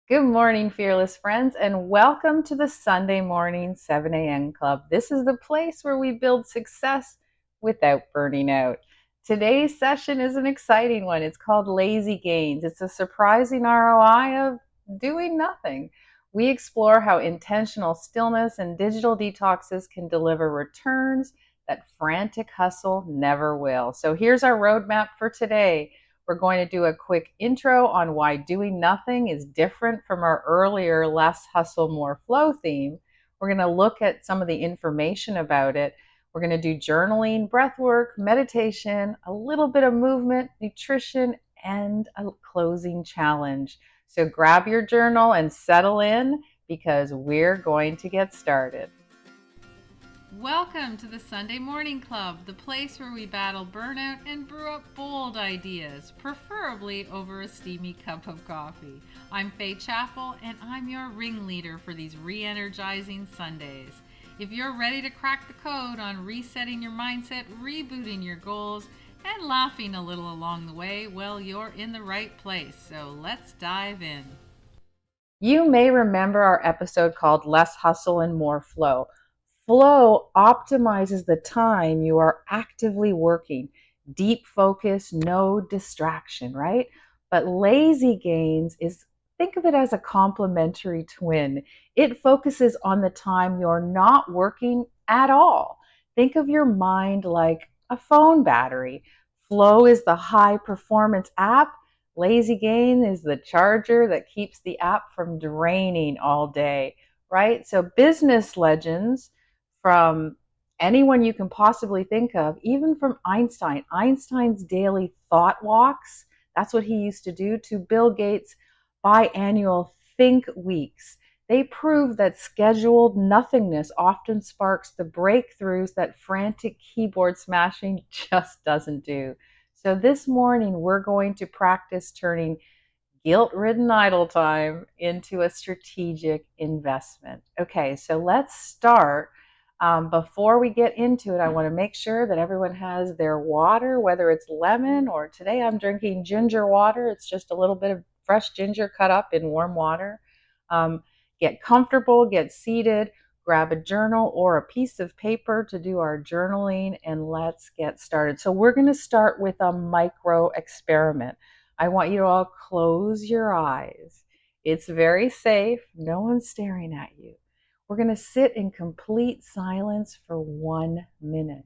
Good morning, fearless friends, and welcome to the Sunday morning 7 a.m. club. This is the place where we build success without burning out. Today's session is an exciting one. It's called Lazy Gains. It's a surprising ROI of doing nothing. We explore how intentional stillness and digital detoxes can deliver returns that frantic hustle never will. So here's our roadmap for today. We're going to do a quick intro on why doing nothing is different from our earlier less hustle, more flow theme. We're going to look at some of the information about it. We're going to do journaling, breath work, meditation, a little bit of movement, nutrition, and a closing challenge. So grab your journal and settle in because we're going to get started. Welcome to the Sunday Morning Club, the place where we battle burnout and brew up bold ideas, preferably over a steamy cup of coffee. I'm Faye Chappell, and I'm your ringleader for these re-energizing Sundays. If you're ready to crack the code on resetting your mindset, rebooting your goals, and laughing a little along the way, well, you're in the right place. So let's dive in. You may remember our episode called Less Hustle and More Flow. Flow optimizes the time you are actively working. Deep focus, no distraction, right? But lazy gains is, think of it as a complementary twin. It focuses on the time you're not working at all. Think of your mind like a phone battery. Flow is the high performance app. Lazy gain is the charger that keeps the app from draining all day, right? So business legends from anyone you can possibly think of, even from Einstein. Einstein's daily thought walks, that's what he used to do, to Bill Gates' biannual think weeks. They prove that scheduled nothingness often sparks the breakthroughs that frantic keyboard smashing just doesn't do. So this morning, we're going to practice turning guilt-ridden idle time into a strategic investment. Okay, so let's start. Before we get into it, I want to make sure that everyone has their water, whether it's lemon or today I'm drinking ginger water. It's just a little bit of fresh ginger cut up in warm water. Um, get comfortable, get seated, grab a journal or a piece of paper to do our journaling, and let's get started. So we're going to start with a micro experiment. I want you to all close your eyes. It's very safe. No one's staring at you. We're going to sit in complete silence for 1 minute.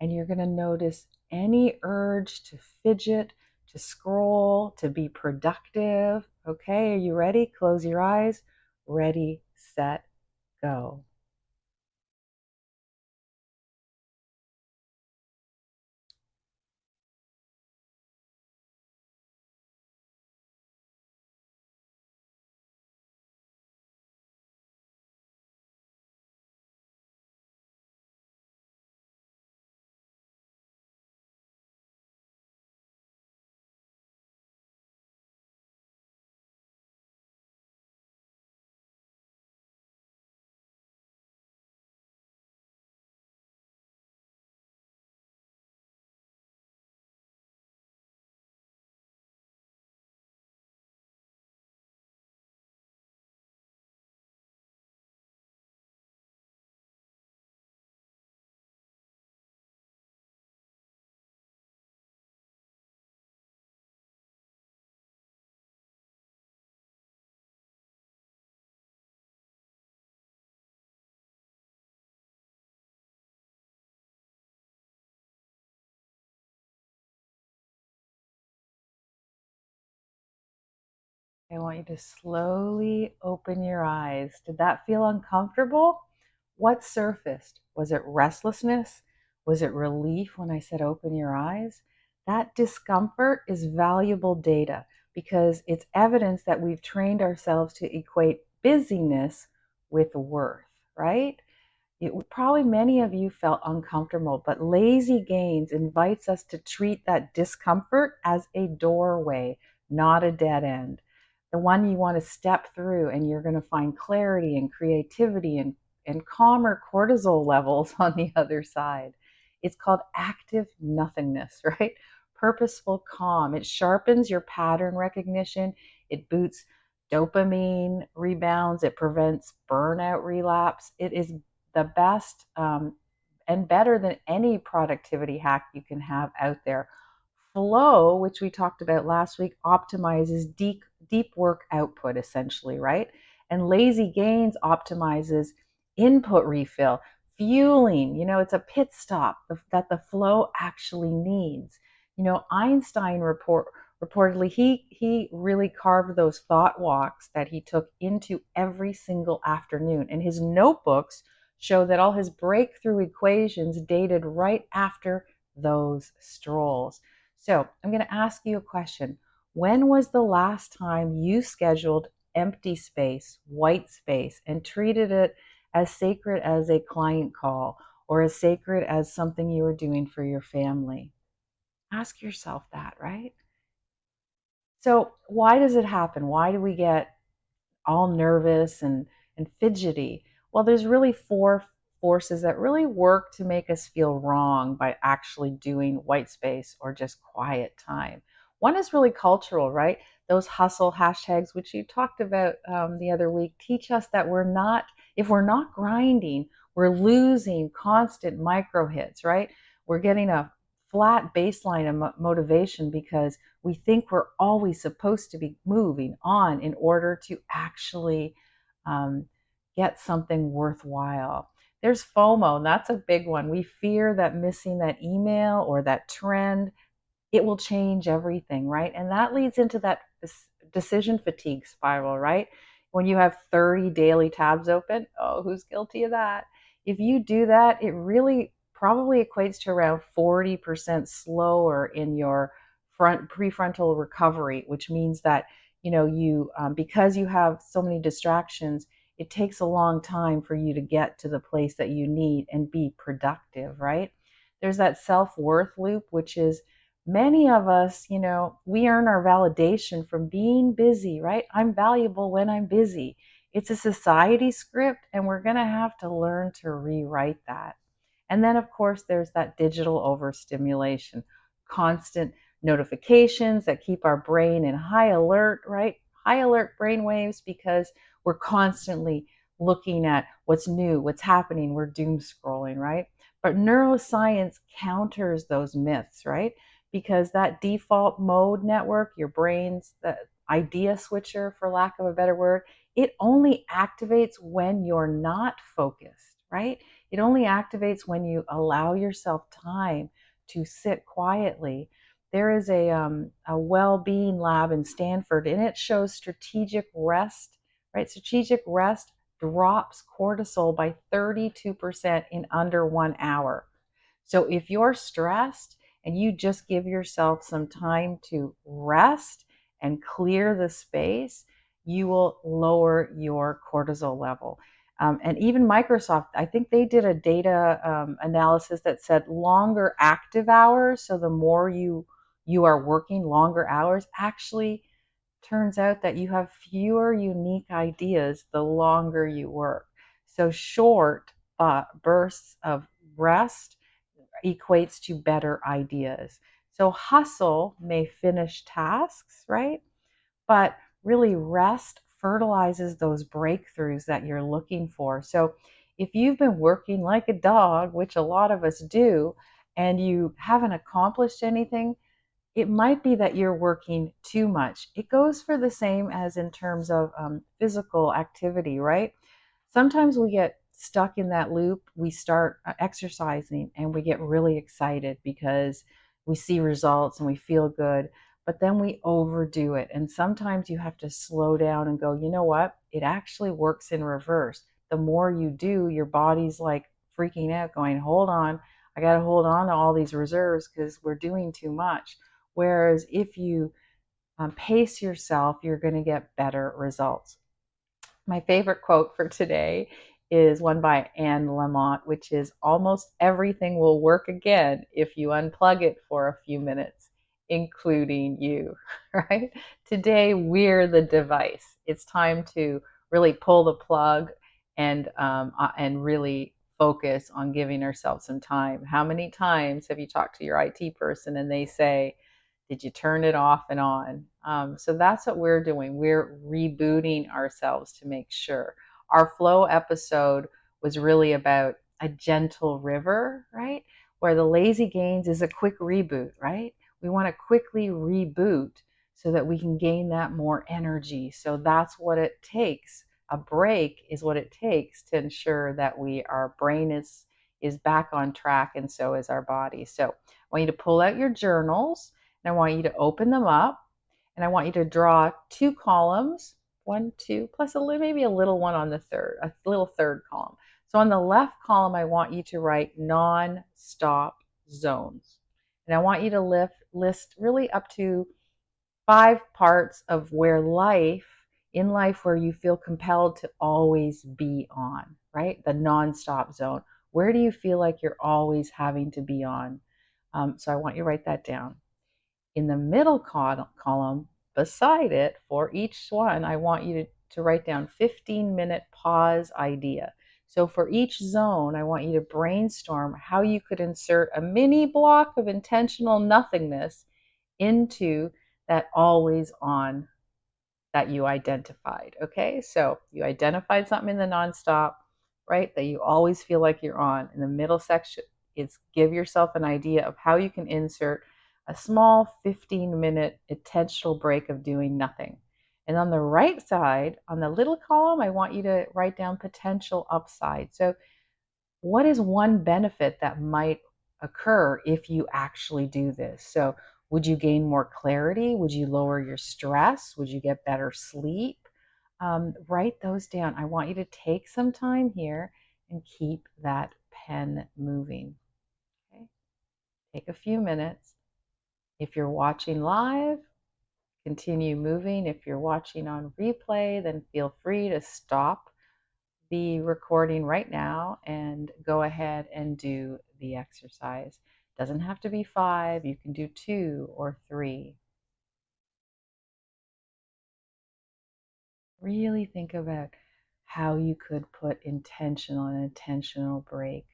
And you're going to notice any urge to fidget, to scroll, to be productive. Okay, are you ready? Close your eyes. Ready, set, go. I want you to slowly open your eyes. Did that feel uncomfortable? What surfaced? Was it restlessness? Was it relief when I said open your eyes? That discomfort is valuable data because it's evidence that we've trained ourselves to equate busyness with worth, right? Probably many of you felt uncomfortable, but Lazy Gains invites us to treat that discomfort as a doorway, not a dead end. The one you want to step through, and you're going to find clarity and creativity and calmer cortisol levels on the other side. It's called active nothingness, right? Purposeful calm. It sharpens your pattern recognition. It boosts dopamine rebounds, it prevents burnout relapse. It is the best and better than any productivity hack you can have out there. Flow, which we talked about last week, optimizes deep work output essentially, right? And lazy gains optimizes input refill, fueling. It's a pit stop that the flow actually needs. Einstein reportedly he really carved those thought walks that he took into every single afternoon, and his notebooks show that all his breakthrough equations dated right after those strolls. So I'm going to ask you a question. When was the last time you scheduled empty space, white space, and treated it as sacred as a client call or as sacred as something you were doing for your family? Ask yourself that, right? So, why does it happen? Why do we get all nervous and fidgety? Well, there's really four forces that really work to make us feel wrong by actually doing white space or just quiet time. One is really cultural, right? Those hustle hashtags, which you talked about the other week, teach us that if we're not grinding, we're losing constant micro hits, right? We're getting a flat baseline of motivation because we think we're always supposed to be moving on in order to actually um, get something worthwhile. There's FOMO, and that's a big one. We fear that missing that email or that trend, it will change everything, right? And that leads into that decision fatigue spiral, right? When you have 30 daily tabs open, oh, who's guilty of that? If you do that, it really probably equates to around 40% slower in your prefrontal recovery, which means that you because you have so many distractions, it takes a long time for you to get to the place that you need and be productive, right? There's that self-worth loop, which is many of us, we earn our validation from being busy, right? I'm valuable when I'm busy. It's a society script, and we're going to have to learn to rewrite that. And then, of course, there's that digital overstimulation, constant notifications that keep our brain in high alert, right? High alert brain waves because we're constantly looking at what's new, what's happening. We're doom scrolling, right? But neuroscience counters those myths, right? Because that default mode network, your brain's the idea switcher, for lack of a better word, it only activates when you're not focused, right? It only activates when you allow yourself time to sit quietly. There is a well-being lab in Stanford, and it shows strategic rest, right? Strategic rest drops cortisol by 32% in under 1 hour. So if you're stressed and you just give yourself some time to rest and clear the space, you will lower your cortisol level. And even Microsoft, I think they did a data analysis that said longer active hours. So the more you are working longer hours, actually turns out that you have fewer unique ideas the longer you work. So short bursts of rest equates to better ideas. So hustle may finish tasks, right? But really rest fertilizes those breakthroughs that you're looking for. So if you've been working like a dog, which a lot of us do, and you haven't accomplished anything, it might be that you're working too much. It goes for the same as in terms of physical activity, right? Sometimes we get stuck in that loop. We start exercising and we get really excited because we see results and we feel good, but then we overdo it. And sometimes you have to slow down and go, you know what? It actually works in reverse. The more you do, your body's like freaking out, going, hold on, I got to hold on to all these reserves because we're doing too much. Whereas if you pace yourself, you're going to get better results. My favorite quote for today is one by Anne Lamott, which is almost everything will work again if you unplug it for a few minutes, including you, right? Today, we're the device. It's time to really pull the plug and really focus on giving ourselves some time. How many times have you talked to your IT person and they say, did you turn it off and on? So that's what we're doing. We're rebooting ourselves to make sure. Our flow episode was really about a gentle river, right? Where the lazy gains is a quick reboot, right? We want to quickly reboot so that we can gain that more energy. So that's what it takes. A break is what it takes to ensure that our brain is back on track, and so is our body. So I want you to pull out your journals, and I want you to open them up, and I want you to draw two columns, one, two, plus maybe a little one on the third, a little third column. So on the left column, I want you to write non-stop zones. And I want you to list really up to 5 parts of in life where you feel compelled to always be on, right? The non-stop zone. Where do you feel like you're always having to be on? So I want you to write that down. In the middle column, beside it, for each one, I want you to write down 15-minute pause idea. So for each zone, I want you to brainstorm how you could insert a mini block of intentional nothingness into that always on that you identified. Okay, so you identified something in the nonstop, right? That you always feel like you're on. In the middle section, is give yourself an idea of how you can insert a small 15-minute intentional break of doing nothing. And on the right side, on the little column, I want you to write down potential upside. So what is one benefit that might occur if you actually do this? So, would you gain more clarity? Would you lower your stress? Would you get better sleep? Write those down. I want you to take some time here and keep that pen moving. Okay? Take a few minutes. If you're watching live, continue moving. If you're watching on replay, then feel free to stop the recording right now and go ahead and do the exercise. Doesn't have to be 5, you can do 2 or 3. Really think about how you could put an intentional break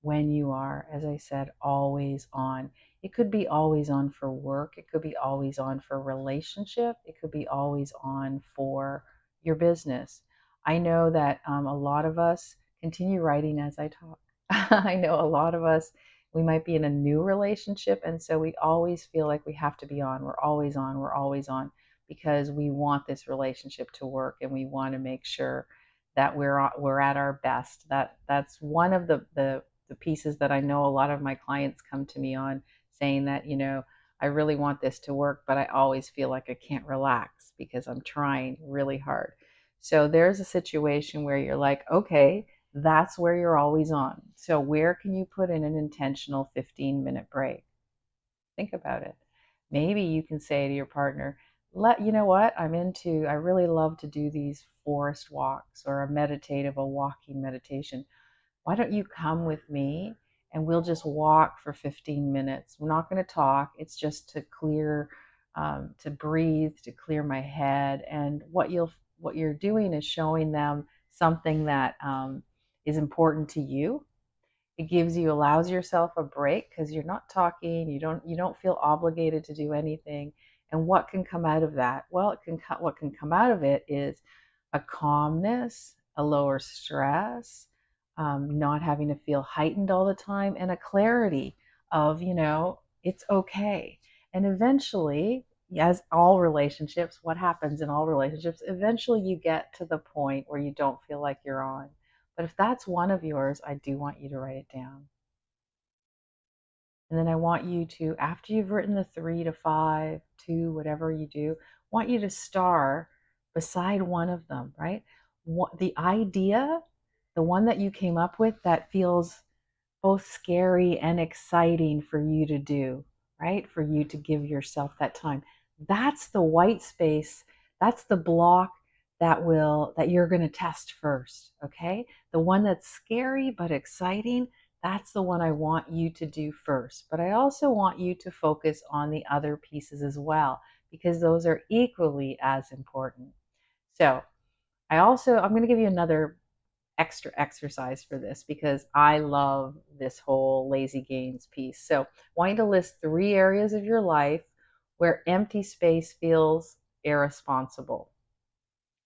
when you are, as I said, always on. It could be always on for work, it could be always on for relationship, it could be always on for your business. I know that a lot of us continue writing as I talk. I know a lot of us, we might be in a new relationship, and so we always feel like we have to be on. We're always on, we're always on, because we want this relationship to work, and we want to make sure that we're at our best. That's one of the pieces that I know a lot of my clients come to me on, saying that, I really want this to work, but I always feel like I can't relax because I'm trying really hard. So there's a situation where you're like, okay, that's where you're always on. So where can you put in an intentional 15-minute break? Think about it. Maybe you can say to your partner, you know what, I really love to do these forest walks, or a walking meditation. Why don't you come with me and we'll just walk for 15 minutes? We're not going to talk. It's just to breathe, to clear my head. And what you're doing is showing them something that is important to you. It allows yourself a break because you're not talking. You don't feel obligated to do anything. And what can come out of that? Well, what can come out of it is a calmness, a lower stress, not having to feel heightened all the time, and a clarity of, it's okay. And eventually, as all relationships, what happens in all relationships, eventually you get to the point where you don't feel like you're on. But if that's one of yours, I do want you to write it down. And then I want you to, after you've written the 3 to 5, 2, whatever you do, want you to star beside one of them, right? The idea, the one that you came up with that feels both scary and exciting for you to do, right? For you to give yourself that time. That's the white space. That's the block that you're going to test first, okay? The one that's scary but exciting, that's the one I want you to do first. But I also want you to focus on the other pieces as well, because those are equally as important. So, I'm going to give you another extra exercise for this because I love this whole lazy gains piece. So, I want you to list 3 areas of your life where empty space feels irresponsible.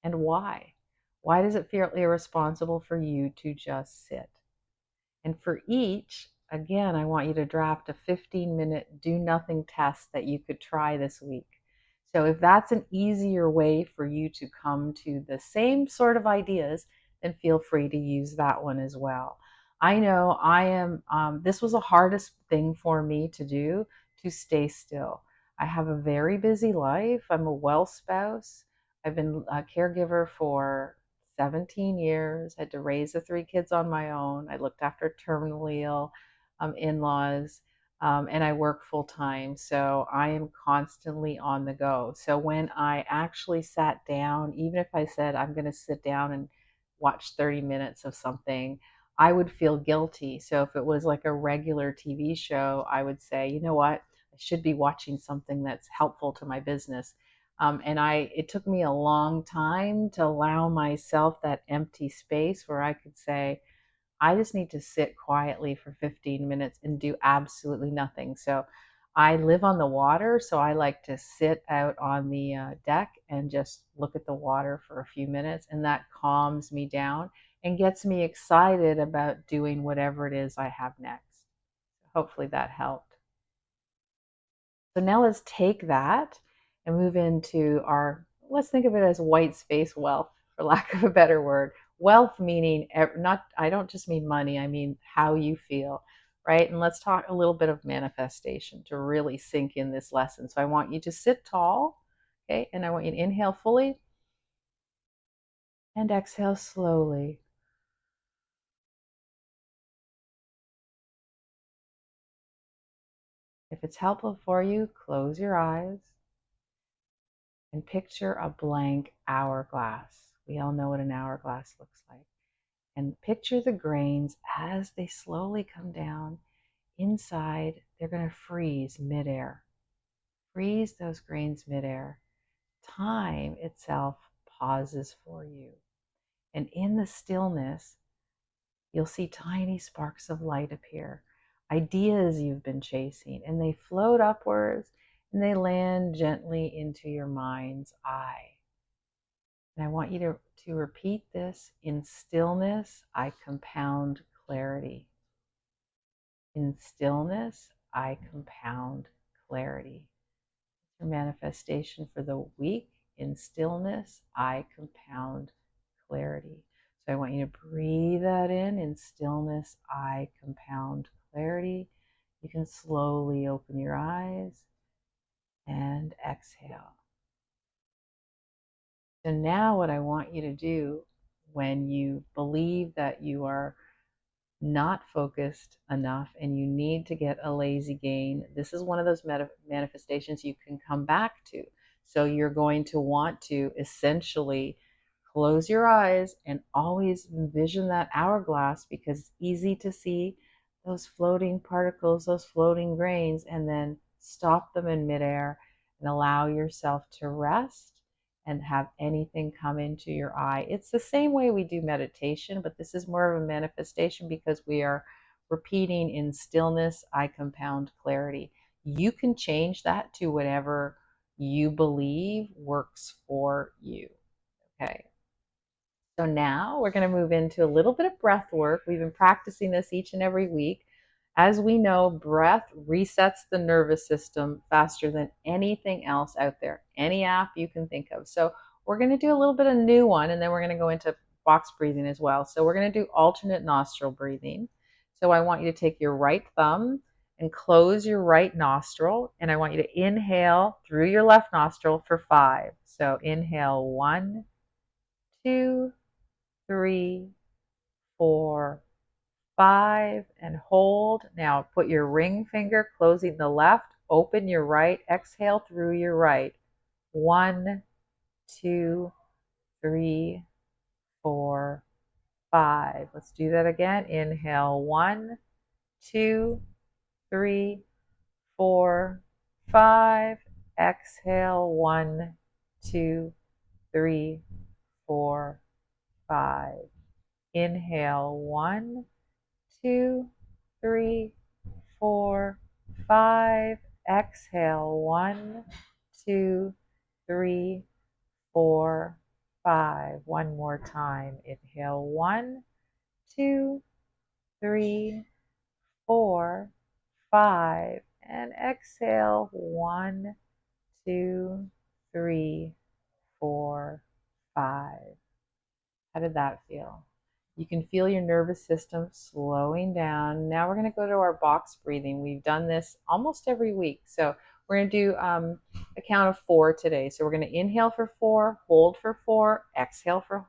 And why? Why does it feel irresponsible for you to just sit? And for each, again, I want you to draft a 15-minute do nothing test that you could try this week. So if that's an easier way for you to come to the same sort of ideas, then feel free to use that one as well. I know this was the hardest thing for me to do, to stay still. I have a very busy life. I'm a well spouse. I've been a caregiver for 17 years, had to raise the three kids on my own. I looked after terminally ill in-laws, and I work full time. So I am constantly on the go. So when I actually sat down, even if I said I'm going to sit down and watch 30 minutes of something, I would feel guilty. So if it was like a regular TV show, I would say, you know what? I should be watching something that's helpful to my business. It took me a long time to allow myself that empty space where I could say, I just need to sit quietly for 15 minutes and do absolutely nothing. So I live on the water, so I like to sit out on the deck and just look at the water for a few minutes, and that calms me down and gets me excited about doing whatever it is I have next. Hopefully that helped. So now let's take that and move into let's think of it as white space wealth, for lack of a better word. Wealth meaning not, I don't just mean money, I mean how you feel, right? And let's talk a little bit of manifestation to really sink in this lesson. So I want you to sit tall, okay? And I want you to inhale fully and exhale slowly. If it's helpful for you, close your eyes and picture a blank hourglass. We all know what an hourglass looks like. And picture the grains as they slowly come down. Inside, they're going to freeze midair. Freeze those grains midair. Time itself pauses for you. And in the stillness, you'll see tiny sparks of light appear. Ideas you've been chasing, and they float upwards and they land gently into your mind's eye. And I want you to repeat this. In stillness, I compound clarity. In stillness, I compound clarity. Your manifestation for the week. In stillness, I compound clarity. So I want you to breathe that in. In stillness, I compound clarity. You can slowly open your eyes and exhale. So now what I want you to do when you believe that you are not focused enough and you need to get a lazy gain, this is one of those manifestations you can come back to. So you're going to want to essentially close your eyes and always envision that hourglass, because it's easy to see those floating particles, those floating grains, and then stop them in midair and allow yourself to rest and have anything come into your eye. It's the same way we do meditation, but this is more of a manifestation because we are repeating in stillness, I compound clarity. You can change that to whatever you believe works for you. Okay. So now we're going to move into a little bit of breath work. We've been practicing this each and every week. As we know, breath resets the nervous system faster than anything else out there, any app you can think of. So we're going to do a little bit of new one, and then we're going to go into box breathing as well. So we're going to do alternate nostril breathing. So I want you to take your right thumb and close your right nostril, and I want you to inhale through your left nostril for 5. So inhale 1, 2, 3, 4, 5, and hold. Now put your ring finger closing the left, open your right, exhale through your right. 1, 2, 3, 4, 5. Let's do that again. Inhale 1, 2, 3, 4, 5. Exhale 1, 2, 3, 4, 5. Inhale 1, 2, 3, 4, 5. Exhale, 1, 2, 3, 4, 5. One more time. Inhale, 1, 2, 3, 4, 5. And exhale, 1, 2, 3, 4, 5. How did that feel? You can feel your nervous system slowing down. Now we're going to go to our box breathing. We've done this almost every week. So we're going to do a count of 4 today. So we're going to inhale for 4, hold for 4, exhale for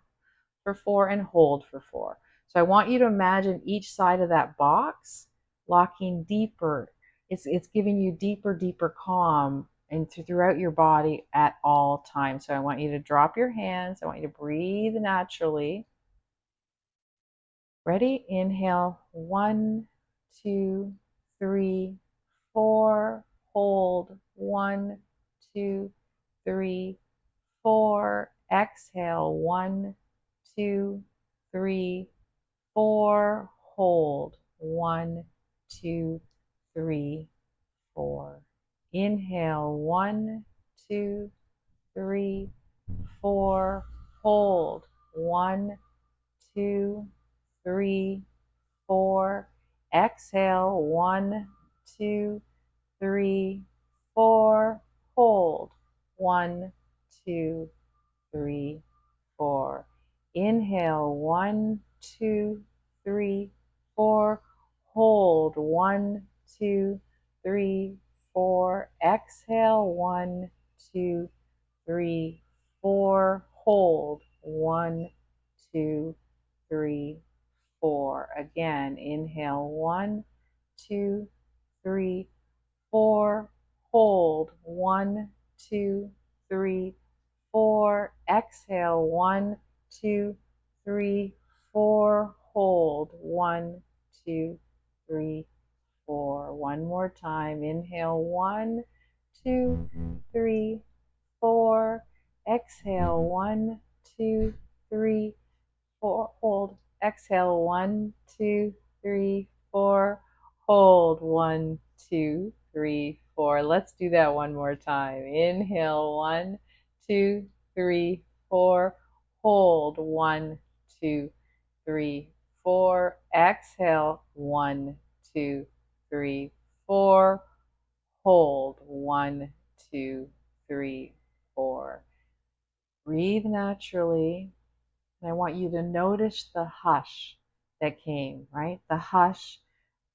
4, and hold for 4. So I want you to imagine each side of that box locking deeper. It's giving you deeper calm and throughout your body at all times. So I want you to drop your hands. I want you to breathe naturally. Ready? Inhale, 1, 2, 3, 4. Hold, 1, 2, 3, 4. Exhale, 1, 2, 3, 4. Hold, 1, 2, 3, 4. Inhale, 1, 2, 3, 4. Hold, 1, 2, 3, 4. Exhale, 1, 2, 3, 4. Hold, 1, 2, 3, 4. Inhale, 1, 2, 3, 4. Hold, 1, 2, 3, 4. Exhale, 1, 2, 3, 4. Hold, 1, 2, 3, 4. Again, inhale, 1, 2, 3, 4. Hold, 1, 2, 3, 4. Exhale, 1, 2, 3, 4. Hold, 1, 2, 3, 4. One more time. Inhale, 1, 2, 3, 4. Exhale, 1, 2, 3, 4. Hold. Exhale, 1, 2, 3, 4. Hold, 1, 2, 3, 4. Let's do that one more time. Inhale, 1, 2, 3, 4. Hold, 1, 2, 3, 4. Exhale, 1, 2, 3, 4. Hold, 1, 2, 3, 4. Breathe naturally. And I want you to notice the hush that came, right? The hush,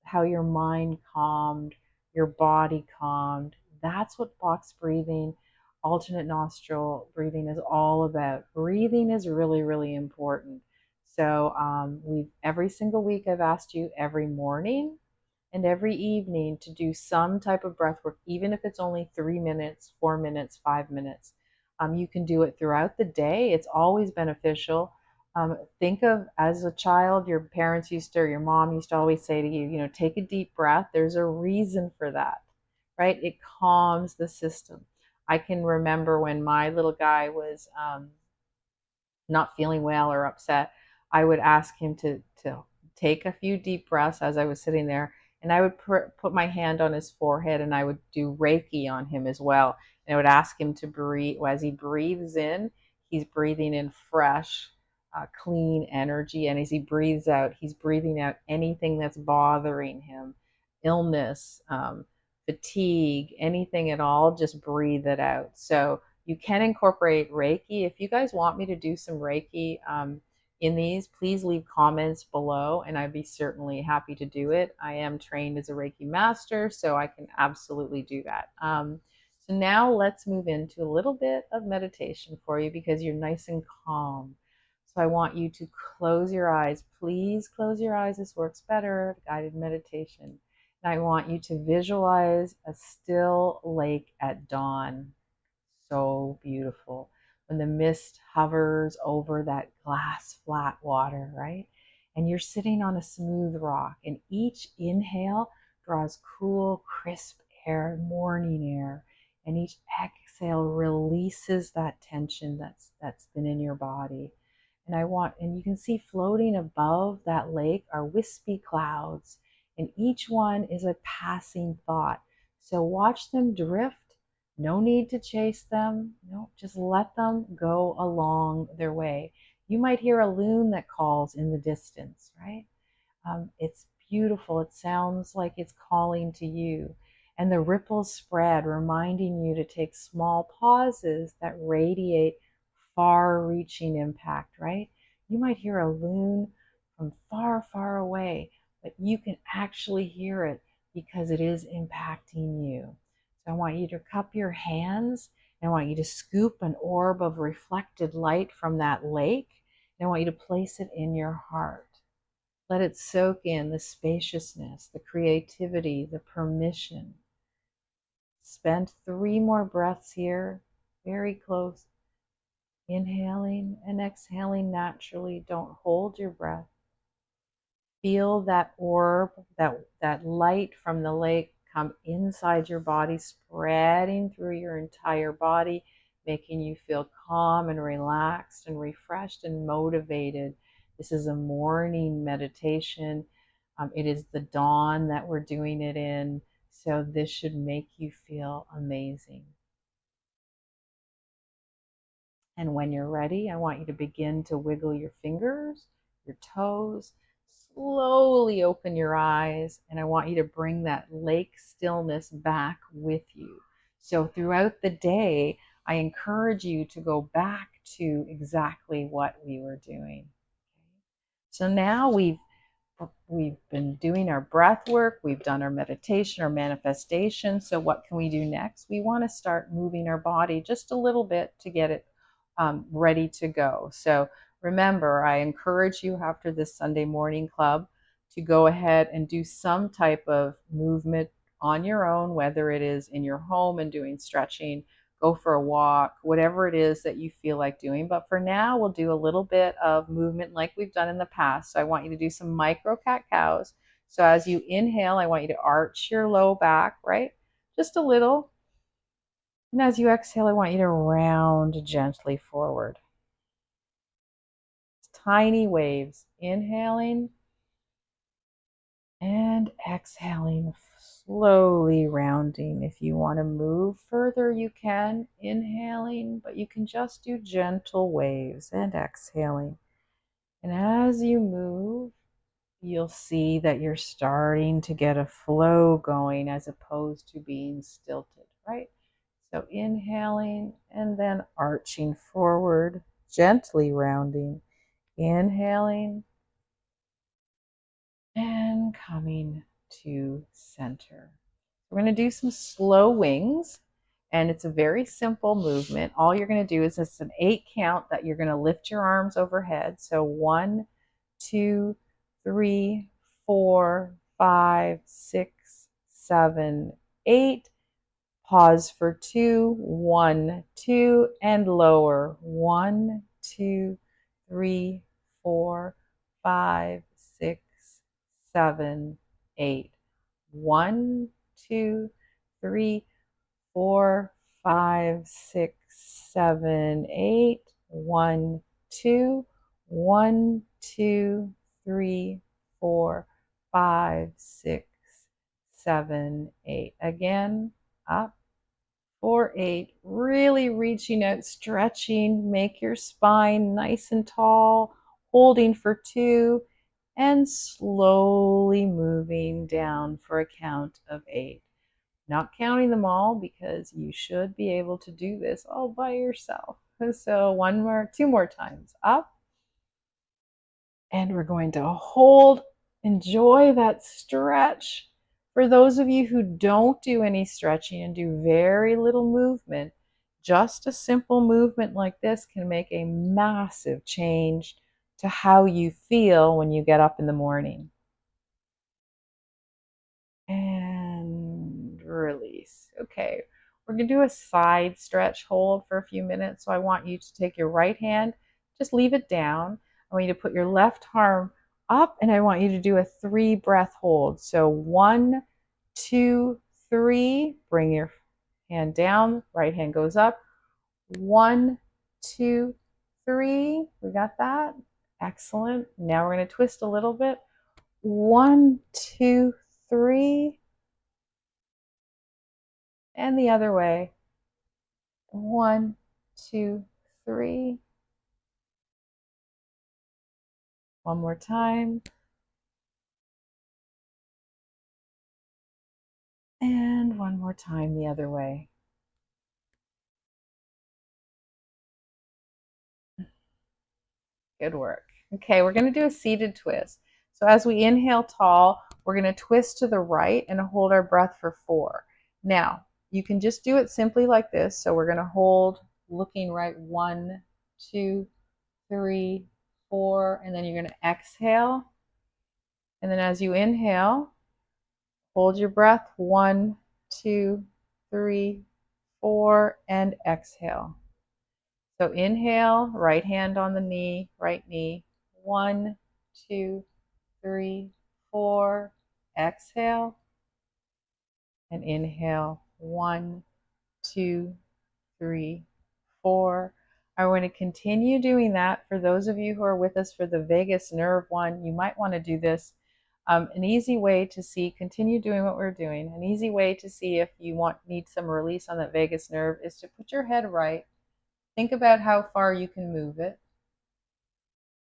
how your mind calmed, your body calmed. That's what box breathing, alternate nostril breathing is all about. Breathing is really important. So we've every single week I've asked you every morning and every evening to do some type of breath work, even if it's only 3 minutes, 4 minutes, 5 minutes. You can do it throughout the day. It's always beneficial. Think of as a child, your parents used to, or your mom used to always say to you, take a deep breath. There's a reason for that, right? It calms the system. I can remember when my little guy was not feeling well or upset, I would ask him to take a few deep breaths as I was sitting there, and I would put my hand on his forehead and I would do Reiki on him as well. And I would ask him to breathe. As he breathes in, he's breathing in fresh, clean energy, and as he breathes out, he's breathing out anything that's bothering him, illness, fatigue, anything at all. Just breathe it out. So you can incorporate Reiki. If you guys want me to do some Reiki in these, please leave comments below and I'd be certainly happy to do it. I am trained as a Reiki master, so I can absolutely do that. So now let's move into a little bit of meditation for you because you're nice and calm. So I want you to close your eyes. Please close your eyes. This works better, guided meditation. And I want you to visualize a still lake at dawn. So beautiful. When the mist hovers over that glass flat water, right? And you're sitting on a smooth rock, and each inhale draws cool, crisp air, morning air, and each exhale releases that tension that's been in your body. And you can see floating above that lake are wispy clouds, and each one is a passing thought. So watch them drift. No need to chase them. No, just let them go along their way. You might hear a loon that calls in the distance, right? It's beautiful. It sounds like it's calling to you. And the ripples spread, reminding you to take small pauses that radiate far reaching impact, right? You might hear a loon from far, far away, but you can actually hear it because it is impacting you. So I want you to cup your hands, and I want you to scoop an orb of reflected light from that lake, and I want you to place it in your heart. Let it soak in the spaciousness, the creativity, the permission. Spend 3 more breaths here, very close. Inhaling and exhaling naturally. Don't hold your breath. Feel that orb, that light from the lake come inside your body, spreading through your entire body, making you feel calm and relaxed and refreshed and motivated. This is a morning meditation. It is the dawn that we're doing it in, so this should make you feel amazing. And when you're ready, I want you to begin to wiggle your fingers, your toes, slowly open your eyes, and I want you to bring that lake stillness back with you. So throughout the day, I encourage you to go back to exactly what we were doing. So now we've been doing our breath work, we've done our meditation, our manifestation. So what can we do next? We want to start moving our body just a little bit to get it ready to go. So remember, I encourage you after this Sunday morning club to go ahead and do some type of movement on your own, whether it is in your home and doing stretching, go for a walk, whatever it is that you feel like doing. But for now, we'll do a little bit of movement like we've done in the past. So I want you to do some micro cat cows. So as you inhale, I want you to arch your low back, right? Just a little. And as you exhale, I want you to round gently forward. Tiny waves, inhaling and exhaling, slowly rounding. If you want to move further, you can, inhaling, but you can just do gentle waves and exhaling. And as you move, you'll see that you're starting to get a flow going as opposed to being stilted, right? So inhaling and then arching forward, gently rounding, inhaling and coming to center. We're going to do some slow wings, and it's a very simple movement. All you're going to do is it's an 8 count that you're going to lift your arms overhead. So 1, 2, 3, 4, 5, 6, 7, 8. Pause for 2, 1, 2, and lower. 1, 2, 3, 4, 5, 6, 7, 8. 1, 2, 3, 4, 5, 6, 7, 8. 1, 2, 1, 2, 3, 4, 5, 6, 7, 8. Again, up. 4, 8, really reaching out, stretching, make your spine nice and tall, holding for 2, and slowly moving down for a count of 8. Not counting them all because you should be able to do this all by yourself. So 2 more times. Up, and we're going to hold. Enjoy that stretch. For those of you who don't do any stretching and do very little movement, just a simple movement like this can make a massive change to how you feel when you get up in the morning. And release. Okay, we're going to do a side stretch hold for a few minutes. So I want you to take your right hand, just leave it down. I want you to put your left arm up, and I want you to do a 3 breath hold. So 1, 2, 3. Bring your hand down, right hand goes up. 1, 2, 3. We got that? Excellent. Now we're going to twist a little bit. 1, 2, 3. And the other way. 1, 2, 3. One more time. And one more time the other way. Good work. Okay, we're going to do a seated twist. So as we inhale tall, we're going to twist to the right and hold our breath for 4. Now, you can just do it simply like this. So we're going to hold looking right, 1, 2, 3, 4, and then you're going to exhale. And then as you inhale, hold your breath, 1, 2, 3, 4, and exhale. So inhale, right hand on the knee, right knee. 1, 2, 3, 4. Exhale and inhale. 1, 2, 3, 4. I want to continue doing that. For those of you who are with us for the vagus nerve one, you might want to do this. An easy way to see, continue doing what we're doing. An easy way to see if you need some release on that vagus nerve is to put your head right. Think about how far you can move it,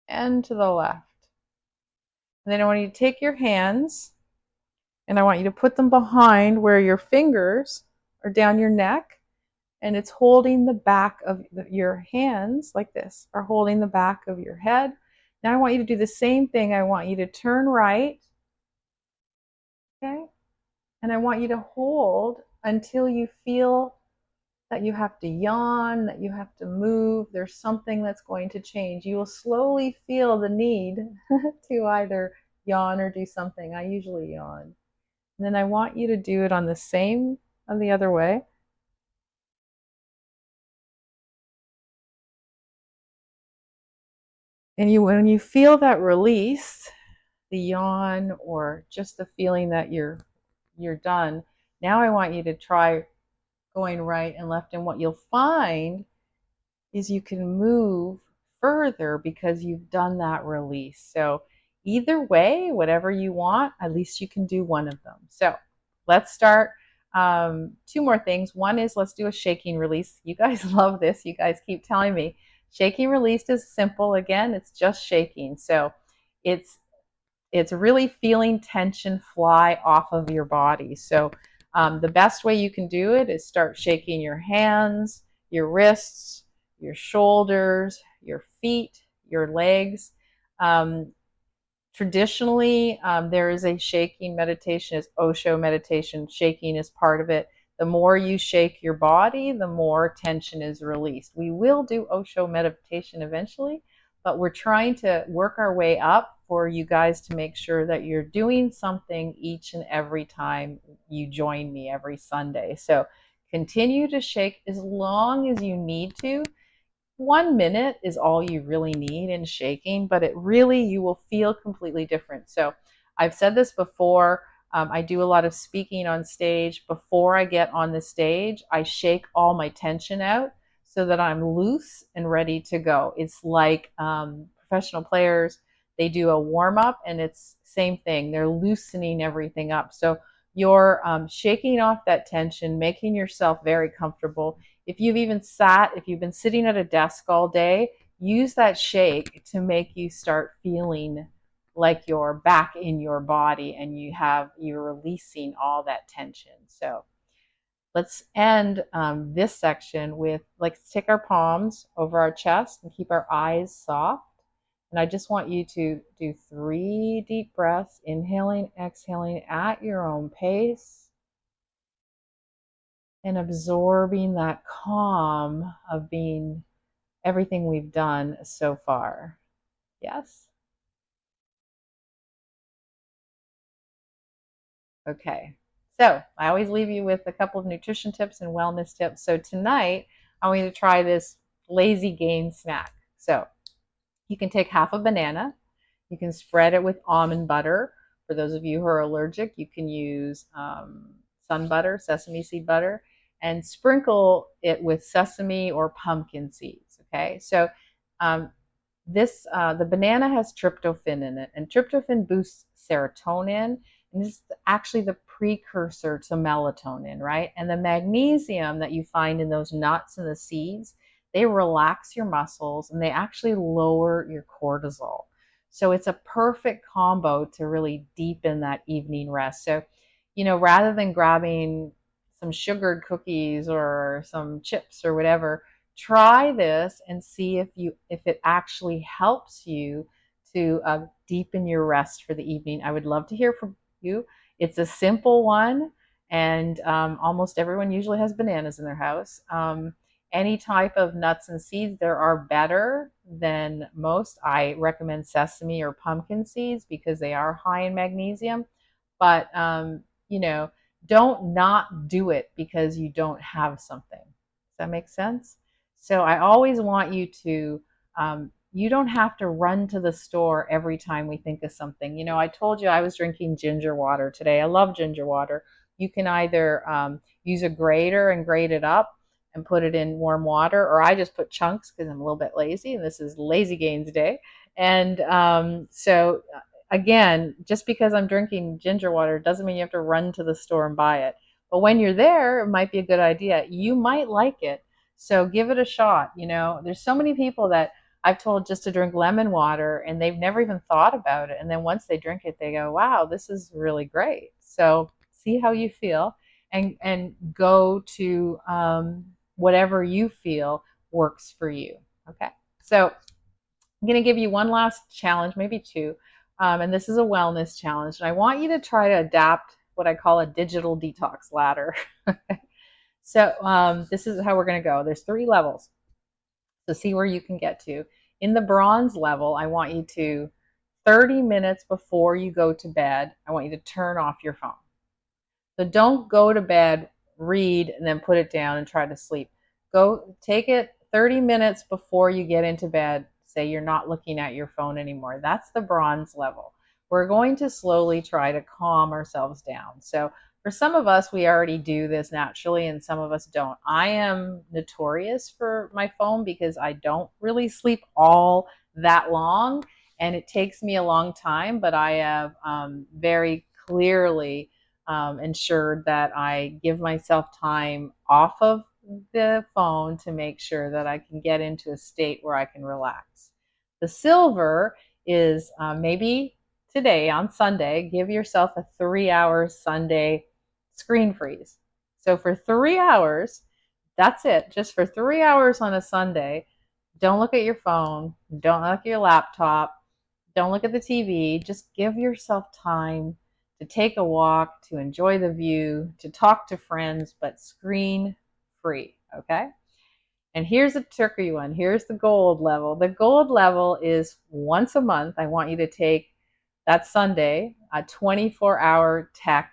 and to the left. And then I want you to take your hands and I want you to put them behind where your fingers are down your neck, and it's holding the back of your hands like this, are holding the back of your head. Now I want you to do the same thing. I want you to turn right, okay? And I want you to hold until you feel that you have to yawn, that you have to move. There's something that's going to change. You will slowly feel the need to either yawn or do something. I usually yawn. And then I want you to do it on the other way. And when you feel that release, the yawn or just the feeling that you're done, now I want you to try going right and left. And what you'll find is you can move further because you've done that release. So either way, whatever you want, at least you can do one of them. So let's start. 2 more things. One is, let's do a shaking release. You guys love this. You guys keep telling me. Shaking release is simple. Again, it's just shaking. So it's really feeling tension fly off of your body. So the best way you can do it is start shaking your hands, your wrists, your shoulders, your feet, your legs. Traditionally, there is a shaking meditation, it's Osho meditation. Shaking is part of it. The more you shake your body, the more tension is released. We will do Osho meditation eventually, but we're trying to work our way up for you guys to make sure that you're doing something each and every time you join me every Sunday. So continue to shake as long as you need to. 1 minute is all you really need in shaking, but you will feel completely different. So I've said this before. I do a lot of speaking on stage. Before I get on the stage, I shake all my tension out so that I'm loose and ready to go. It's like professional players, they do a warm up and it's same thing. They're loosening everything up. So you're shaking off that tension, making yourself very comfortable. If you've been sitting at a desk all day, use that shake to make you start feeling like you're back in your body and you're releasing all that tension. So let's end this section with, let's take our palms over our chest and keep our eyes soft. And I just want you to do 3 deep breaths, inhaling, exhaling at your own pace, and absorbing that calm of being everything we've done so far. Yes? Okay. So I always leave you with a couple of nutrition tips and wellness tips. So tonight, I want you to try this lazy gain snack. So you can take half a banana. You can spread it with almond butter. For those of you who are allergic, you can use sun butter, sesame seed butter, and sprinkle it with sesame or pumpkin seeds. Okay, so the banana has tryptophan in it, and tryptophan boosts serotonin, and this is actually the precursor to melatonin, right? And the magnesium that you find in those nuts and the seeds, they relax your muscles and they actually lower your cortisol. So it's a perfect combo to really deepen that evening rest. So, rather than grabbing some sugared cookies or some chips or whatever, try this and see if it actually helps you to deepen your rest for the evening. I would love to hear from you. It's a simple one, and almost everyone usually has bananas in their house. Any type of nuts and seeds, there are better than most. I recommend sesame or pumpkin seeds because they are high in magnesium. But you know, don't not do it because you don't have something. Does that make sense? So I always want you to, you don't have to run to the store every time we think of something. I told you I was drinking ginger water today. I love ginger water. You can either use a grater and grate it up and put it in warm water, or I just put chunks because I'm a little bit lazy, and this is Lazy Gains Day. And so again, just because I'm drinking ginger water doesn't mean you have to run to the store and buy it. But when you're there, it might be a good idea. You might like it. So give it a shot. There's so many people that I've told just to drink lemon water and they've never even thought about it. And then once they drink it, they go, wow, this is really great. So see how you feel and go to whatever you feel works for you. Okay. So I'm going to give you one last challenge, maybe two. And this is a wellness challenge. And I want you to try to adapt what I call a digital detox ladder. So this is how we're going to go. There's 3 levels. So see where you can get to. In the bronze level, I want you to, 30 minutes before you go to bed, I want you to turn off your phone. So don't go to bed, read, and then put it down and try to sleep. Go take it 30 minutes before you get into bed. Say you're not looking at your phone anymore. That's the bronze level. We're going to slowly try to calm ourselves down. So for some of us, we already do this naturally, and some of us don't. I am notorious for my phone because I don't really sleep all that long, and it takes me a long time, but I have very clearly ensured that I give myself time off of the phone to make sure that I can get into a state where I can relax. The silver is maybe today on Sunday, give yourself a 3-hour Sunday screen freeze. So for 3 hours, that's it. Just for 3 hours on a Sunday, don't look at your phone, don't look at your laptop, don't look at the TV. Just give yourself time to take a walk, to enjoy the view, to talk to friends, but screen free, okay? And here's a tricky one. Here's the gold level. The gold level is once a month. I want you to take that Sunday, a 24-hour tech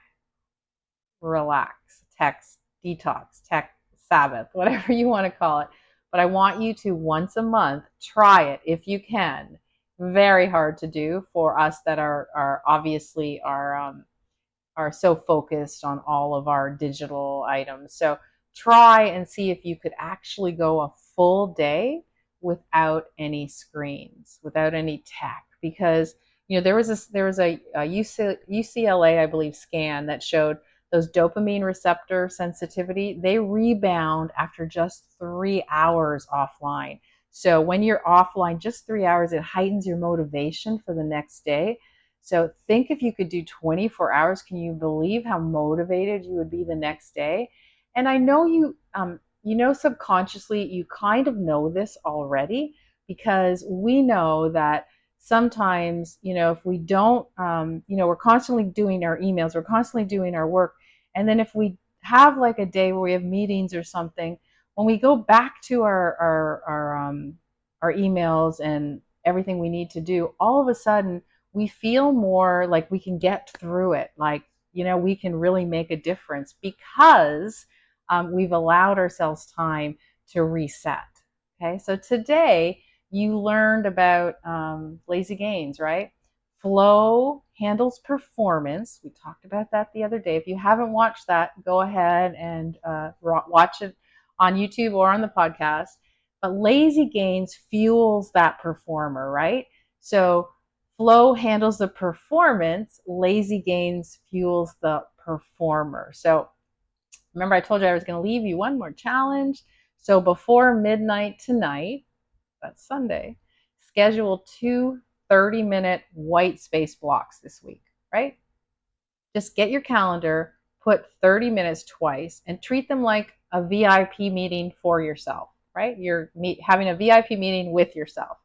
relax, tech detox, tech Sabbath, whatever you want to call it. But I want you to once a month try it if you can. Very hard to do for us that are obviously are so focused on all of our digital items. So try and see if you could actually go a full day without any screens, without any tech, because there was a UCLA, I believe, scan that showed those dopamine receptor sensitivity, they rebound after just 3 hours offline. So when you're offline just 3 hours, it heightens your motivation for the next day. So think if you could do 24 hours, can you believe how motivated you would be the next day? And I know subconsciously you kind of know this already, because we know that sometimes, if we don't, we're constantly doing our emails, we're constantly doing our work. And then if we have like a day where we have meetings or something, when we go back to our emails and everything we need to do, all of a sudden we feel more like we can get through it. Like, we can really make a difference because we've allowed ourselves time to reset. Okay. So today you learned about lazy gains, right? Flow handles performance. We talked about that the other day. If you haven't watched that, go ahead and watch it on YouTube or on the podcast. But lazy gains fuels that performer, right? So flow handles the performance, lazy gains fuels the performer. So remember, I told you I was going to leave you one more challenge. So before midnight tonight, that's Sunday, schedule two 30-minute white space blocks this week, right? Just get your calendar, put 30 minutes twice, and treat them like a VIP meeting for yourself, right? You're having a VIP meeting with yourself.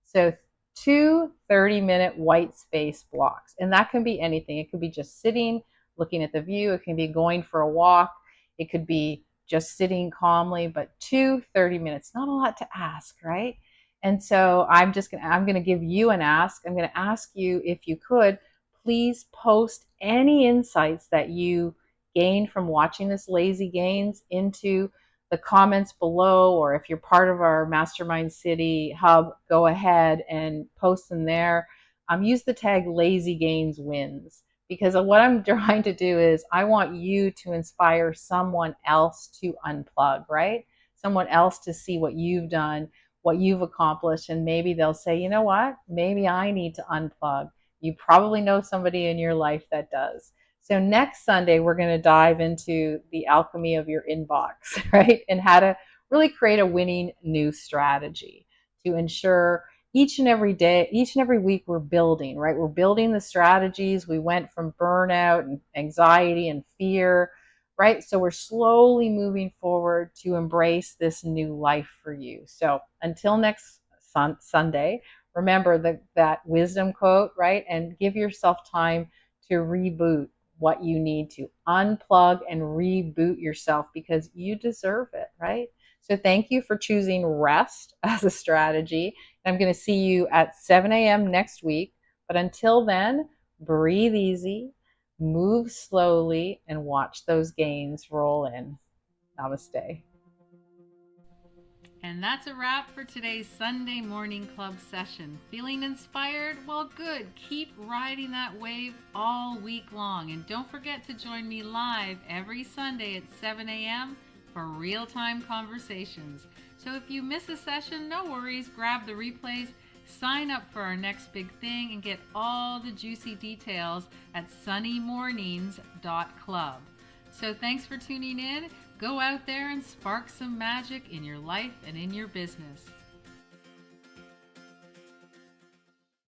So two 30-minute white space blocks. And that can be anything. It could be just sitting, looking at the view. It can be going for a walk. It could be just sitting calmly, but two 30 minutes, not a lot to ask, right? And so I'm going to give you an ask. I'm going to ask you, if you could, please post any insights that you gained from watching this Lazy Gains into the comments below, or if you're part of our Mastermind City hub, go ahead and post them there. Use the tag Lazy Gains Wins, because what I'm trying to do is I want you to inspire someone else to unplug, right? Someone else to see what you've done, what you've accomplished, and maybe they'll say, you know what, maybe I need to unplug. You probably know somebody in your life that does. So next Sunday, we're going to dive into the alchemy of your inbox, right? And how to really create a winning new strategy to ensure each and every day, each and every week, we're building, right? We're building the strategies. We went from burnout and anxiety and fear, right? So we're slowly moving forward to embrace this new life for you. So until next Sunday, remember that wisdom quote, right? And give yourself time to reboot what you need to unplug and reboot yourself, because you deserve it, right? So thank you for choosing rest as a strategy. I'm going to see you at 7 a.m. next week. But until then, breathe easy, move slowly, and watch those gains roll in. Namaste. And that's a wrap for today's Sunday Morning Club session. Feeling inspired? Well, good. Keep riding that wave all week long. And don't forget to join me live every Sunday at 7 a.m. for real-time conversations. So if you miss a session, no worries. Grab the replays, sign up for our next big thing, and get all the juicy details at sunnymornings.club. So thanks for tuning in. Go out there and spark some magic in your life and in your business.